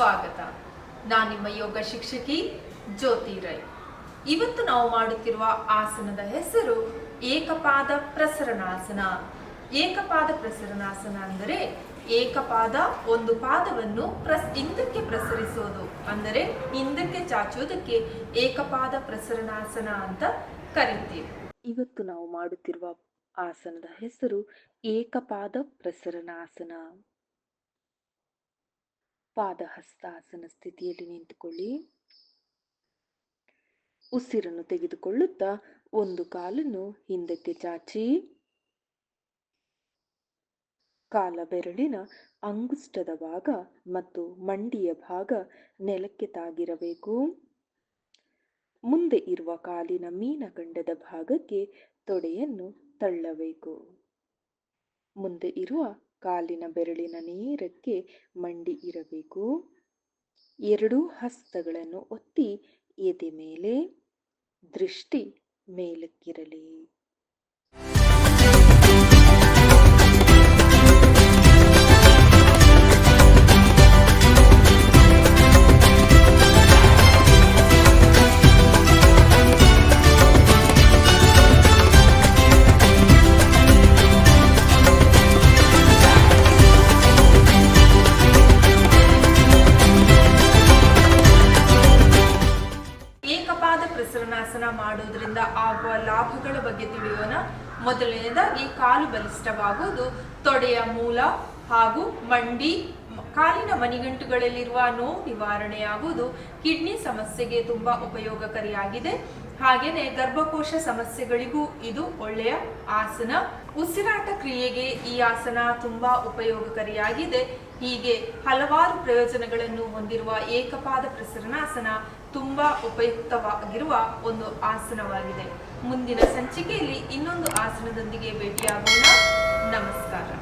ಸ್ವಾಗತ. ನಾನು ನಿಮ್ಮ ಯೋಗ ಶಿಕ್ಷಕಿ ಜ್ಯೋತಿ ರೈ. ಇವತ್ತು ನಾವು ಮಾಡುತ್ತಿರುವ ಆಸನದ ಹೆಸರು ಏಕಪಾದ ಪ್ರಸರಣಾಸನ. ಏಕಪಾದ ಪ್ರಸರಣಾಸನ ಅಂದರೆ ಏಕಪಾದ, ಒಂದು ಪಾದವನ್ನು ಹಿಂದಕ್ಕೆ ಪ್ರಸರಿಸೋದು, ಅಂದರೆ ಹಿಂದಕ್ಕೆ ಚಾಚುವುದಕ್ಕೆ ಏಕಪಾದ ಪ್ರಸರಣಾಸನ ಅಂತ ಕರೀತೀವಿ. ಇವತ್ತು ನಾವು ಮಾಡುತ್ತಿರುವ ಆಸನದ ಹೆಸರು ಏಕಪಾದ ಪ್ರಸರಣಾಸನ. ಪಾದಹಸ್ತಾಸನ ಸ್ಥಿತಿಯಲ್ಲಿ ನಿಂತುಕೊಳ್ಳಿ. ಉಸಿರನ್ನು ತೆಗೆದುಕೊಳ್ಳುತ್ತಾ ಒಂದು ಕಾಲನ್ನು ಹಿಂದಕ್ಕೆ ಚಾಚಿ, ಕಾಲ ಬೆರಳಿನ ಅಂಗುಷ್ಟದ ಭಾಗ ಮತ್ತು ಮಂಡಿಯ ಭಾಗ ನೆಲಕ್ಕೆ ತಾಗಿರಬೇಕು. ಮುಂದೆ ಇರುವ ಕಾಲಿನ ಮೀನಗಂಡದ ಭಾಗಕ್ಕೆ ತೊಡೆಯನ್ನು ತಳ್ಳಬೇಕು. ಮುಂದೆ ಇರುವ ಕಾಲಿನ ಬೆರಳಿನ ನೇರಕ್ಕೆ ಮಂಡಿ ಇರಬೇಕು. ಎರಡೂ ಹಸ್ತಗಳನ್ನು ಒತ್ತಿ ಎದೆ ಮೇಲೆ, ದೃಷ್ಟಿ ಮೇಲಕ್ಕಿರಲಿ. ಪ್ರಸರಣಾಸನ ಮಾಡೋದ್ರಿಂದ ಆಗುವ ಲಾಭಗಳ ಬಗ್ಗೆ ತಿಳಿಯೋಣ. ಮೊದಲನೇದಾಗಿ ಕಾಲು ಬಲಿಷ್ಠವಾಗುವುದು, ತೊಡೆಯ ಮೂಲ ಹಾಗೂ ಮಂಡಿ, ಕಾಲಿನ ಮಣಿಗಂಟುಗಳಲ್ಲಿರುವ ನೋವು ನಿವಾರಣೆಯಾಗುವುದು, ಕಿಡ್ನಿ ಸಮಸ್ಯೆಗೆ ತುಂಬಾ ಉಪಯೋಗಕಾರಿಯಾಗಿದೆ. ಹಾಗೆಯೇ ಗರ್ಭಕೋಶ ಸಮಸ್ಯೆಗಳಿಗೂ ಇದು ಒಳ್ಳೆಯ ಆಸನ. ಉಸಿರಾಟ ಕ್ರಿಯೆಗೆ ಈ ಆಸನ ತುಂಬಾ ಉಪಯೋಗಕಾರಿಯಾಗಿದೆ. ಹೀಗೆ ಹಲವಾರು ಪ್ರಯೋಜನಗಳನ್ನು ಹೊಂದಿರುವ ಏಕಪಾದ ಪ್ರಸರಣಾಸನ ತುಂಬಾ ಉಪಯುಕ್ತವಾಗಿರುವ ಒಂದು ಆಸನವಾಗಿದೆ. ಮುಂದಿನ ಸಂಚಿಕೆಯಲ್ಲಿ ಇನ್ನೊಂದು ಆಸನದೊಂದಿಗೆ ಭೇಟಿಯಾಗೋಣ. ನಮಸ್ಕಾರ.